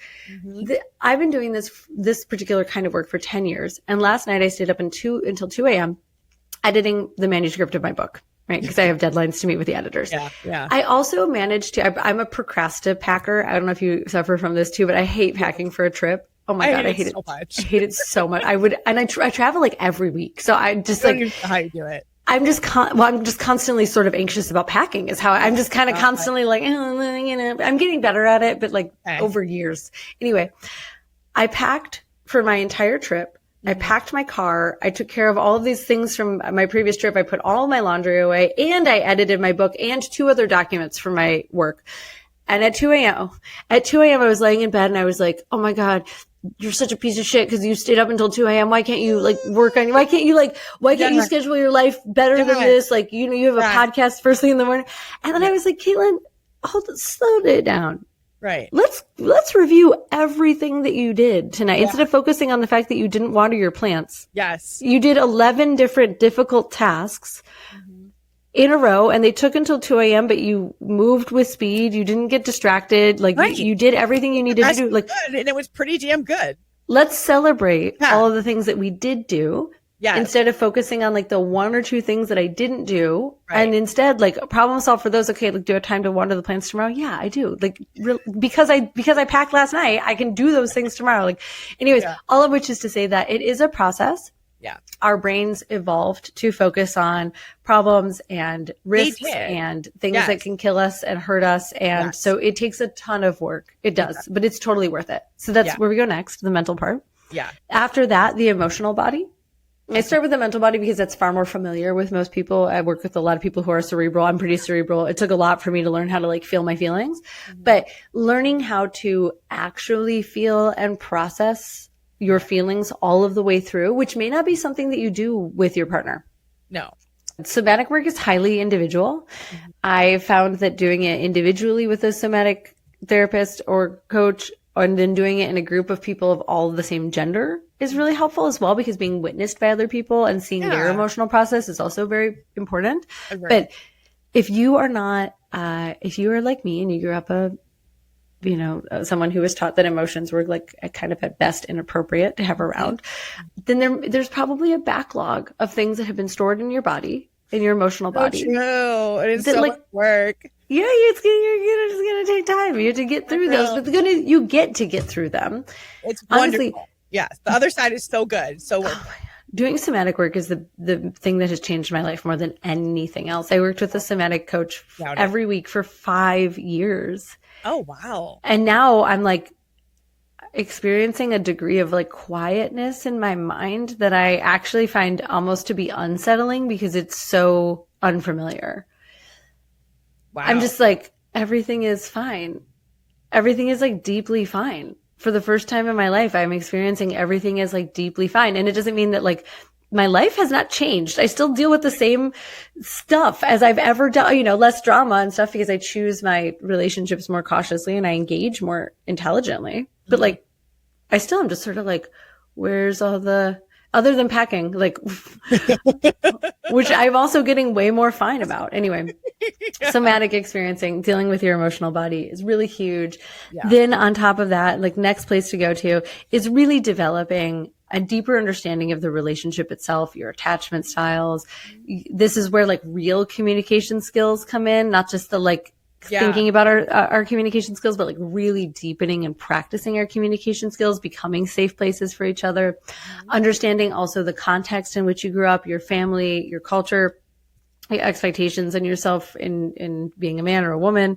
I've been doing this particular kind of work for 10 years. And last night I stayed up until 2 a.m. editing the manuscript of my book. Right. Because I have deadlines to meet with the editors. Yeah. I also managed to, I'm a procrastinator. I don't know if you suffer from this too, but I hate packing for a trip. Oh my God. I hate it so much. I hate it so much. I travel like every week. So I just like, know how you do it. I'm just constantly sort of anxious about packing is how I'm just kind of constantly like, I'm getting better at it, but like over years. Anyway, I packed for my entire trip. I packed my car. I took care of all of these things from my previous trip. I put all of my laundry away, and I edited my book and 2 other documents for my work. And at 2 a.m., I was laying in bed and I was like, oh my God, you're such a piece of shit because you stayed up until 2 a.m. Why can't you like work on, why can't you schedule your life better than this? Like, you have a podcast first thing in the morning. And then I was like, Caitlin, slow it down. Right. Let's review everything that you did tonight. Instead of focusing on the fact that you didn't water your plants. Yes. You did 11 different difficult tasks in a row, and they took until 2 a.m., but you moved with speed. You didn't get distracted. Like you did everything you needed to do. Like, good, and it was pretty damn good. Let's celebrate all of the things that we did do. Yes. Instead of focusing on like the 1 or 2 things that I didn't do. Right. And instead like problem solve for those. Okay. Like, do I have time to water the plants tomorrow? Yeah, I do. Like because I packed last night, I can do those things tomorrow. Like anyways, all of which is to say that it is a process. Yeah. Our brains evolved to focus on problems and risks and things that can kill us and hurt us. And so it takes a ton of work. It does, but it's totally worth it. So that's where we go next, the mental part. Yeah. After that, the emotional body. I start with the mental body because that's far more familiar with most people. I work with a lot of people who are cerebral. I'm pretty cerebral. It took a lot for me to learn how to like feel my feelings, but learning how to actually feel and process your feelings all of the way through, which may not be something that you do with your partner. No. Somatic work is highly individual. I found that doing it individually with a somatic therapist or coach, and then doing it in a group of people of all the same gender is really helpful as well, because being witnessed by other people and seeing their emotional process is also very important. But if you are not, if you are like me and you grew up someone who was taught that emotions were like kind of at best inappropriate to have around, then there's probably a backlog of things that have been stored in your body, in your emotional body. True. It is so much work. Yeah, it's gonna take time. You have to get through those, but you get to get through them. It's wonderful. Honestly, yes, the other side is so good. So doing somatic work is the thing that has changed my life more than anything else. I worked with a somatic coach every week for 5 years. Oh wow! And now I'm like experiencing a degree of like quietness in my mind that I actually find almost to be unsettling because it's so unfamiliar. Wow. I'm just like, everything is fine. Everything is like deeply fine. For the first time in my life, I'm experiencing everything as like deeply fine. And it doesn't mean that like my life has not changed. I still deal with the same stuff as I've ever done, less drama and stuff because I choose my relationships more cautiously and I engage more intelligently. But like, I still am just sort of like, where's all the, other than packing, like, which I'm also getting way more fine about. Anyway, somatic experiencing, dealing with your emotional body is really huge. Yeah. Then on top of that, like next place to go to is really developing a deeper understanding of the relationship itself, your attachment styles. This is where like real communication skills come in, not just the like thinking about our communication skills, but like really deepening and practicing our communication skills, becoming safe places for each other, understanding also the context in which you grew up, your family, your culture, your expectations on yourself in being a man or a woman.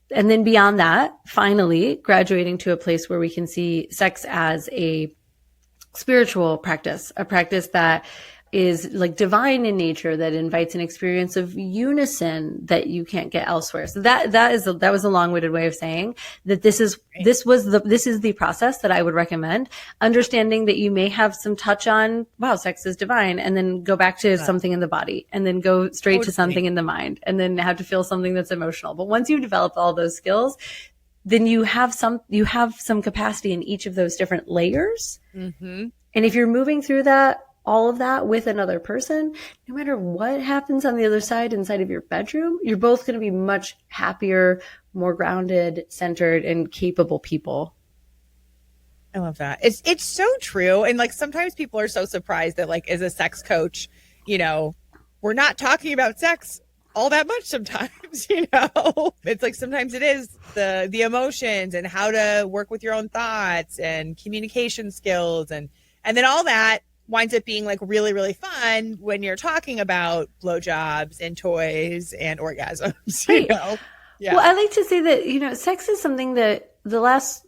And then beyond that, finally graduating to a place where we can see sex as a spiritual practice, a practice that is like divine in nature, that invites an experience of unison that you can't get elsewhere. So that was a long-winded way of saying that this is the process that I would recommend. Understanding that you may have some touch on, wow, sex is divine, and then go back to something in the body, and then go straight to something in the mind, and then have to feel something that's emotional. But once you've developed all those skills, then you have some capacity in each of those different layers. And if you're moving through all of that with another person, no matter what happens on the other side inside of your bedroom, you're both going to be much happier, more grounded, centered, and capable people. I love that. It's so true. And like sometimes people are so surprised that like as a sex coach, we're not talking about sex all that much sometimes, It's like sometimes it is the emotions and how to work with your own thoughts and communication skills and then all that winds up being like really, really fun when you're talking about blowjobs and toys and orgasms. Right. Yeah. Well, I like to say that, sex is something that the last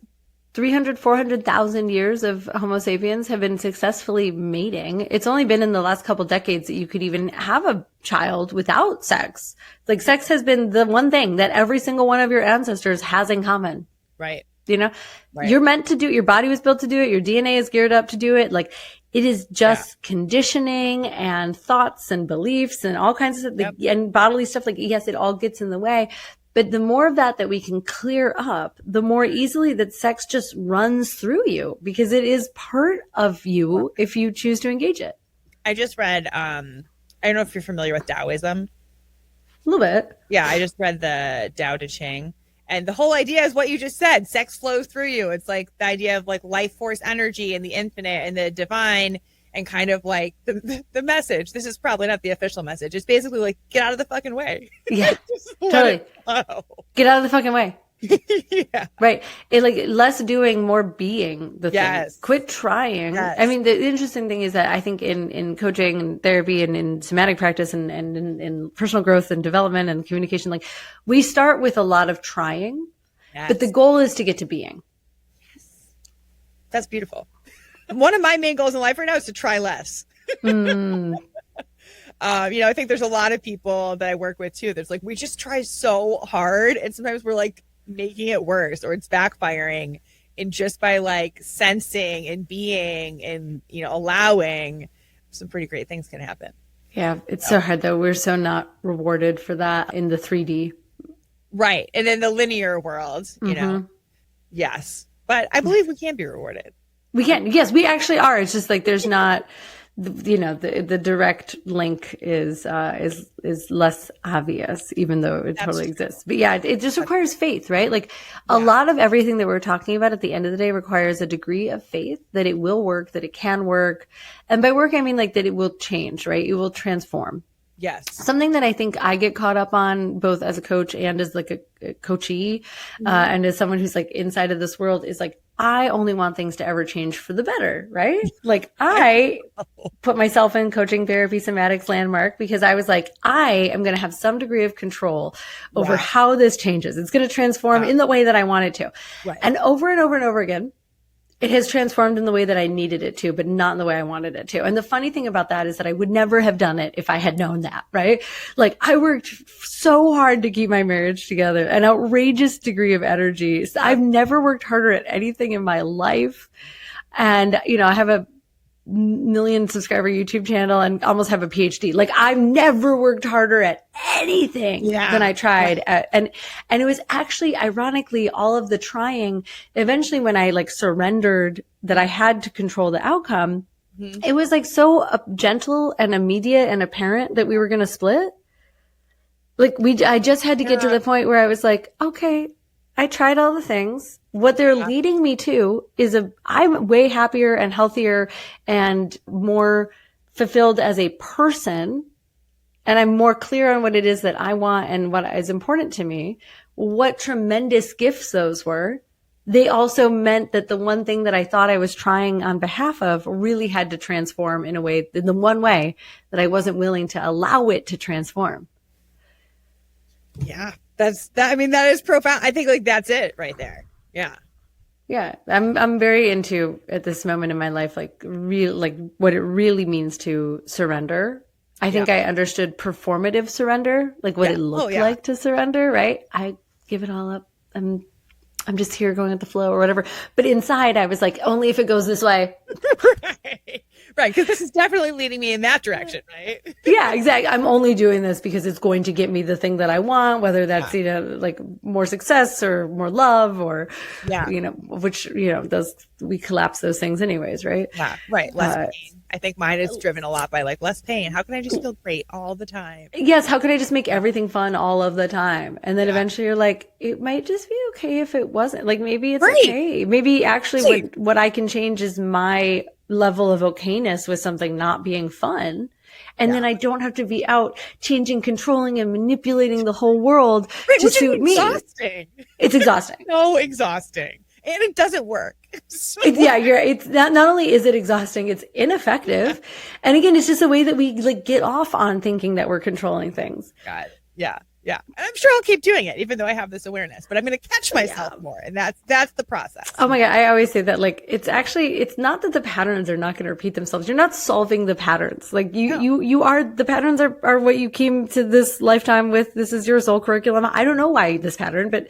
300, 400,000 years of Homo sapiens have been successfully mating. It's only been in the last couple decades that you could even have a child without sex. Like sex has been the one thing that every single one of your ancestors has in common. Right. Right. You're meant to do it. Your body was built to do it. Your DNA is geared up to do it. Like it is just conditioning and thoughts and beliefs and all kinds of stuff and bodily stuff. Like, yes, it all gets in the way. But the more of that we can clear up, the more easily that sex just runs through you because it is part of you if you choose to engage it. I just read, I don't know if you're familiar with Taoism. A little bit. Yeah, I just read the Tao Te Ching. And the whole idea is what you just said. Sex flows through you. It's like the idea of like life force energy and the infinite and the divine and kind of like the message. This is probably not the official message. It's basically like, get out of the fucking way. Yeah, totally. Get out of the fucking way. Yeah. Right. It like less doing, more being the thing. Quit trying. Yes. I mean, the interesting thing is that I think in coaching and therapy and in somatic practice and in personal growth and development and communication, like we start with a lot of trying, but the goal is to get to being. Yes. That's beautiful. One of my main goals in life right now is to try less. I think there's a lot of people that I work with too. There's like, we just try so hard. And sometimes we're like making it worse or it's backfiring. And just by like sensing and being and, allowing, some pretty great things can happen. Yeah. It's so hard though. We're so not rewarded for that in the 3D. Right. And in the linear world, yes. But I believe we can be rewarded. We can. Yes, we actually are. It's just like there's not, the direct link is less obvious, even though it totally exists. But yeah, it just requires faith, right? Like a lot of everything that we're talking about at the end of the day requires a degree of faith that it will work, that it can work. And by work, I mean like that it will change, right? It will transform. Yes. Something that I think I get caught up on both as a coach and as like a coachee, and as someone who's like inside of this world is like, I only want things to ever change for the better, right? Like I put myself in coaching, therapy, somatics landmark because I was like, I am going to have some degree of control over how this changes. It's going to transform in the way that I want it to. Right. And over and over and over again, It has transformed in the way that I needed it to, but not in the way I wanted it to. And the funny thing about that is that I would never have done it if I had known that, right? Like I worked so hard to keep my marriage together, an outrageous degree of energy. So I've never worked harder at anything in my life. And, you know, I have a million subscriber YouTube channel and almost have a PhD. Like I've never worked harder at anything than I tried at, and it was actually ironically all of the trying eventually when I like surrendered that I had to control the outcome. It was like so gentle and immediate and apparent that we were going to split. Like I just had to get to the point where I was like, okay, I tried all the things. What they're leading me to is I'm way happier and healthier and more fulfilled as a person. And I'm more clear on what it is that I want and what is important to me. What tremendous gifts those were. They also meant that the one thing that I thought I was trying on behalf of really had to transform in the one way that I wasn't willing to allow it to transform. Yeah. I mean, that is profound. I think like that's it right there. Yeah. Yeah. I'm very into at this moment in my life, like what it really means to surrender. I think I understood performative surrender, like what it looked like to surrender, right? I give it all up. I'm just here going with the flow or whatever. But inside I was like, only if it goes this way. Right. Because this is definitely leading me in that direction, right? Yeah, exactly. I'm only doing this because it's going to get me the thing that I want, whether that's, you know, like more success or more love or, you know, which, you know, we collapse those things anyways, right? Yeah, right. Less pain. I think mine is driven a lot by like less pain. How can I just feel great all the time? Yes. How could I just make everything fun all of the time? And then eventually you're like, it might just be okay if it wasn't. Like maybe it's okay. Maybe actually what I can change is my level of okayness with something not being fun. And then I don't have to be out changing, controlling, and manipulating the whole world to suit me. It's exhausting. So exhausting. And it doesn't work. It's not only is it exhausting, it's ineffective. And again, it's just a way that we like get off on thinking that we're controlling things. Got it. Yeah. Yeah. And I'm sure I'll keep doing it, even though I have this awareness, but I'm going to catch myself more. And that's the process. Oh my God. I always say that like, it's not that the patterns are not going to repeat themselves. You're not solving the patterns. Like you are, the patterns are what you came to this lifetime with. This is your soul curriculum. I don't know why this pattern, but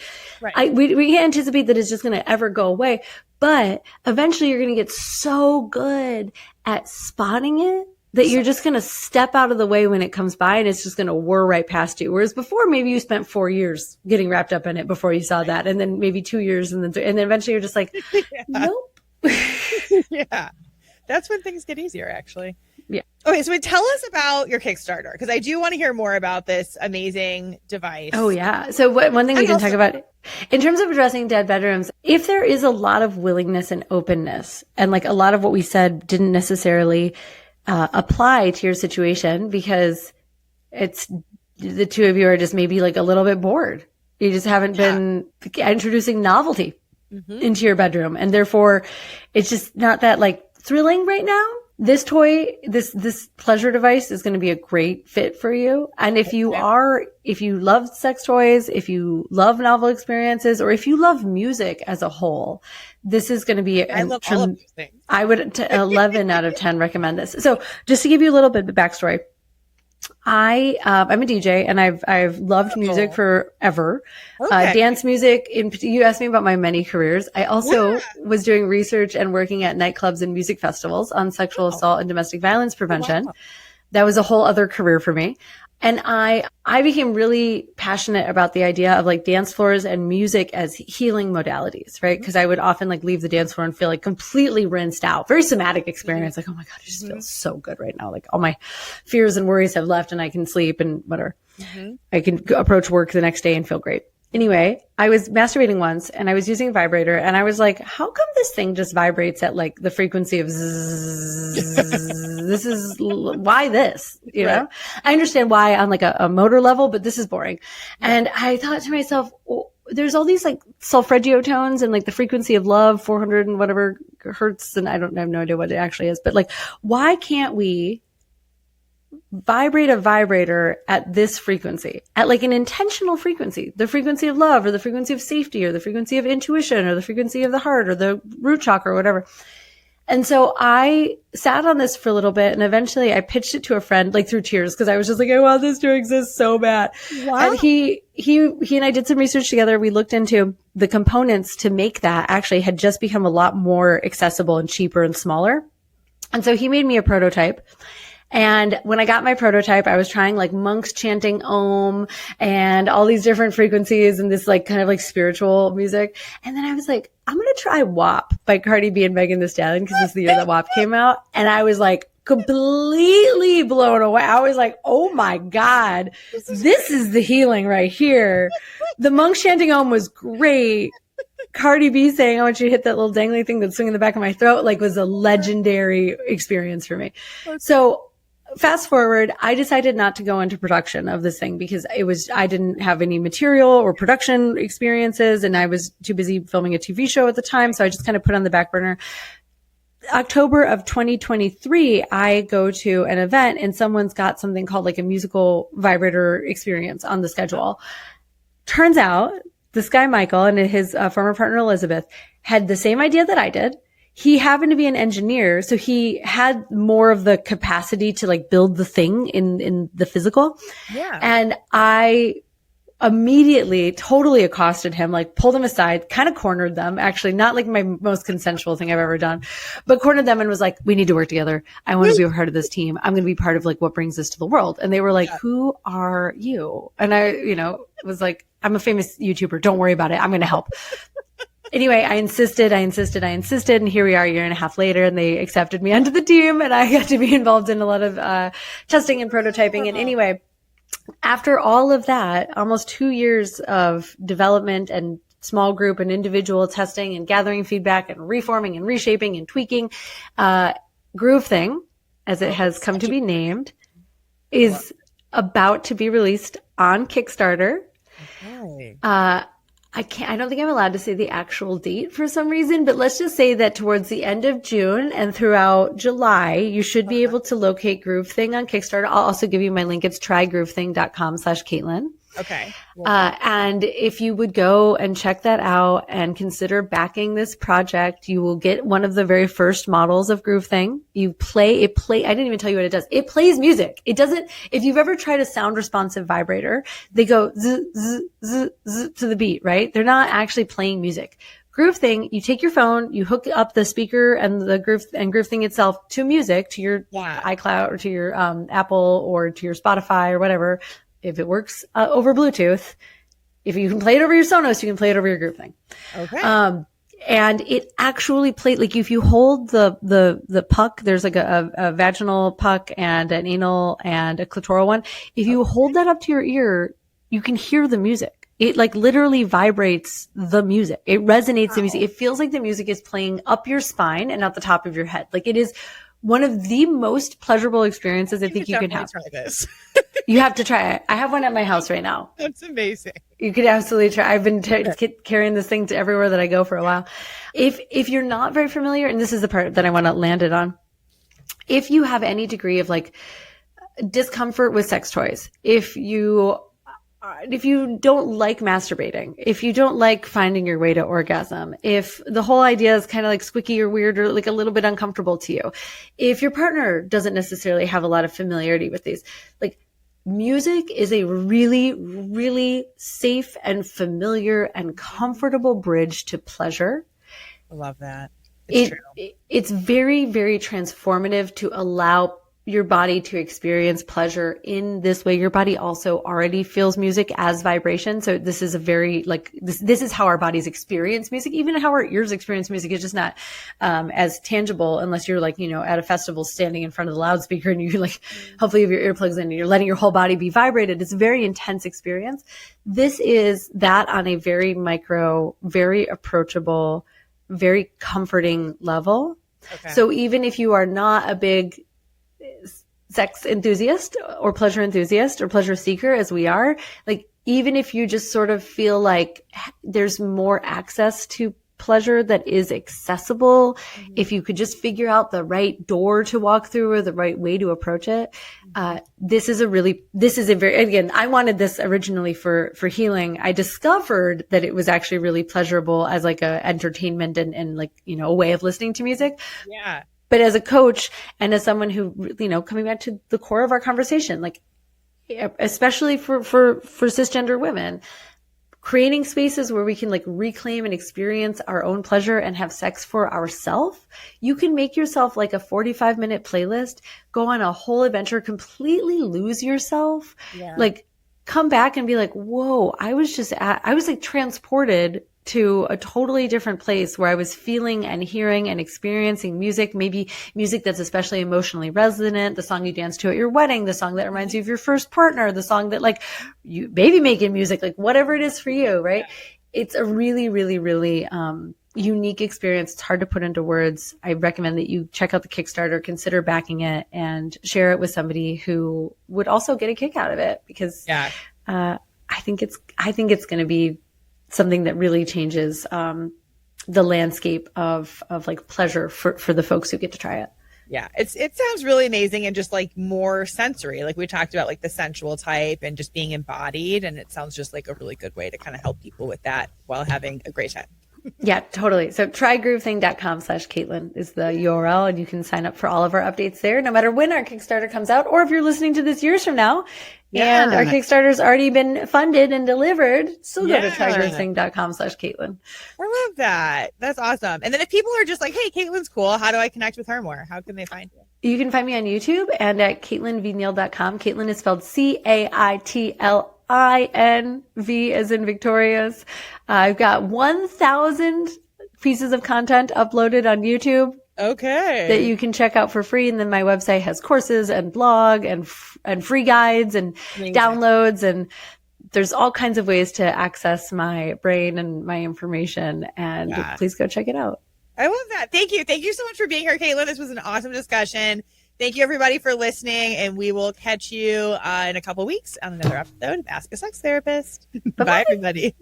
we can't anticipate that it's just going to ever go away. But eventually you're going to get so good at spotting it that you're just going to step out of the way when it comes by and it's just going to whir right past you. Whereas before, maybe you spent 4 years getting wrapped up in it before you saw that. And then maybe 2 years and then eventually you're just like, nope. Yeah. That's when things get easier, actually. Yeah. Okay. So tell us about your Kickstarter, because I do want to hear more about this amazing device. Oh yeah. So one thing we can talk about in terms of addressing dead bedrooms, if there is a lot of willingness and openness and like a lot of what we said didn't necessarily apply to your situation because it's the two of you are just maybe like a little bit bored. You just haven't been introducing novelty into your bedroom. And therefore it's just not that like thrilling right now. This toy, this pleasure device is going to be a great fit for you. And if you love sex toys, if you love novel experiences, or if you love music as a whole, this is going to be, I love all of these things. I would 11 out of 10 recommend this. So just to give you a little bit of backstory, I'm a DJ and I've loved music forever. Dance music. You asked me about my many careers. I also was doing research and working at nightclubs and music festivals on sexual assault and domestic violence prevention. Wow. That was a whole other career for me. And I became really passionate about the idea of like dance floors and music as healing modalities, right? Because I would often like leave the dance floor and feel like completely rinsed out. Very somatic experience. Like, oh my God, it just feels so good right now. Like all my fears and worries have left and I can sleep and whatever. I can approach work the next day and feel great. Anyway, I was masturbating once and I was using a vibrator and I was like, how come this thing just vibrates at like the frequency of zzz? This is why this, you know, I understand why on like a motor level, but this is boring. And I thought to myself, oh, there's all these like solfeggio tones and like the frequency of love, 400 and whatever hertz. And I have no idea what it actually is, but like, why can't we vibrate a vibrator at this frequency, at like an intentional frequency, the frequency of love or the frequency of safety or the frequency of intuition or the frequency of the heart or the root chakra or whatever. And so I sat on this for a little bit and eventually I pitched it to a friend, like through tears, because I was just like, I want this to exist so bad. Wow. And he and I did some research together. We looked into the components to make that actually had just become a lot more accessible and cheaper and smaller. And so he made me a prototype. And when I got my prototype, I was trying like monks chanting Om and all these different frequencies and this like kind of like spiritual music. And then I was like, I'm going to try WAP by Cardi B and Megan Thee Stallion because this is the year that WAP came out. And I was like completely blown away. I was like, oh my God, this is the healing right here. The monks chanting Om was great. Cardi B saying, I want you to hit that little dangly thing that's swinging in the back of my throat, like was a legendary experience for me. So fast forward, I decided not to go into production of this thing because I didn't have any material or production experiences and I was too busy filming a TV show at the time. So I just kind of put it on the back burner. October of 2023, I go to an event and someone's got something called like a musical vibrator experience on the schedule. Turns out this guy, Michael, and his former partner, Elizabeth, had the same idea that I did. He happened to be an engineer, so he had more of the capacity to like build the thing in the physical. Yeah. And I immediately totally accosted him, like pulled him aside, kind of cornered them, actually not like my most consensual thing I've ever done, but cornered them and was like, we need to work together. I want to be a part of this team. I'm going to be part of like what brings this to the world. And they were like, who are you? And I, was like, I'm a famous YouTuber. Don't worry about it. I'm going to help. Anyway, I insisted. And here we are a year and a half later and they accepted me onto the team and I got to be involved in a lot of testing and prototyping. And anyway, after all of that, almost 2 years of development and small group and individual testing and gathering feedback and reforming and reshaping and tweaking, Groove Thing, as it has come to be named, is about to be released on Kickstarter. Okay. I don't think I'm allowed to say the actual date for some reason, but let's just say that towards the end of June and throughout July, you should be able to locate Groove Thing on Kickstarter. I'll also give you my link. It's trygroovething.com/Caitlin. Okay. And if you would go and check that out and consider backing this project, you will get one of the very first models of Groove Thing. I didn't even tell you what it does. It plays music. It doesn't, if you've ever tried a sound responsive vibrator, they go z, z, z, z to the beat, right? They're not actually playing music. Groove Thing, you take your phone, you hook up the speaker and the Groove Thing itself to music, to your iCloud or to your Apple or to your Spotify or whatever. If it works over Bluetooth, if you can play it over your Sonos, you can play it over your Groove Thing. Okay. And it actually plays, like if you hold the puck, there's like a vaginal puck and an anal and a clitoral one. If you hold that up to your ear, you can hear the music. It like literally vibrates the music. It resonates the music. It feels like the music is playing up your spine and not the top of your head. Like it is one of the most pleasurable experiences I think you can have. Try this. You have to try it. I have one at my house right now. That's amazing. You could absolutely try. I've been carrying this thing to everywhere that I go for a while. If you're not very familiar, and this is the part that I want to land it on, if you have any degree of like discomfort with sex toys, if you don't like masturbating, if you don't like finding your way to orgasm, if the whole idea is kind of like squicky or weird or like a little bit uncomfortable to you, if your partner doesn't necessarily have a lot of familiarity with these, like music is a really, really safe and familiar and comfortable bridge to pleasure. I love that. It's very, very transformative to allow your body to experience pleasure in this way. Your body also already feels music as vibration. So this is a very like, this is how our bodies experience music. Even how our ears experience music is just not, as tangible unless you're like, at a festival standing in front of the loudspeaker and you like, hopefully you have your earplugs in and you're letting your whole body be vibrated. It's a very intense experience. This is that on a very micro, very approachable, very comforting level. Okay. So even if you are not a big sex enthusiast or pleasure seeker as we are, like even if you just sort of feel like there's more access to pleasure that is accessible, if you could just figure out the right door to walk through or the right way to approach it, this is a very, again, I wanted this originally for healing. I discovered that it was actually really pleasurable as like a entertainment and like, you know, a way of listening to music. Yeah. But as a coach and as someone who, you know, coming back to the core of our conversation, like, especially for cisgender women, creating spaces where we can like reclaim and experience our own pleasure and have sex for ourselves. You can make yourself like a 45-minute playlist, go on a whole adventure, completely lose yourself, like come back and be like, whoa, I was like transported to a totally different place where I was feeling and hearing and experiencing music, maybe music that's especially emotionally resonant, the song you dance to at your wedding, the song that reminds you of your first partner, the song that like you baby making music, like whatever it is for you, right? It's a really, really, really unique experience. It's hard to put into words. I recommend that you check out the Kickstarter, consider backing it, and share it with somebody who would also get a kick out of it, because I think it's going to be something that really changes the landscape of like pleasure for the folks who get to try it. Yeah, it sounds really amazing and just like more sensory. Like we talked about like the sensual type and just being embodied. And it sounds just like a really good way to kind of help people with that while having a great time. Yeah, totally. So trygroovething.com/Caitlin is the URL, and you can sign up for all of our updates there, no matter when our Kickstarter comes out, or if you're listening to this years from now and our Kickstarter's already been funded and delivered, still go to trygroovething.com/Caitlin. I love that. That's awesome. And then if people are just like, hey, Caitlin's cool, how do I connect with her more? How can they find you? You can find me on YouTube and at CaitlinVneal.com. Caitlin is spelled CAITLINV as in Victoria's. I've got 1,000 pieces of content uploaded on YouTube. Okay. That you can check out for free. And then my website has courses and blog and free guides and downloads. And there's all kinds of ways to access my brain and my information. And please go check it out. I love that. Thank you. Thank you so much for being here, Caitlin. This was an awesome discussion. Thank you, everybody, for listening. And we will catch you in a couple weeks on another episode of Ask a Sex Therapist. Bye, everybody.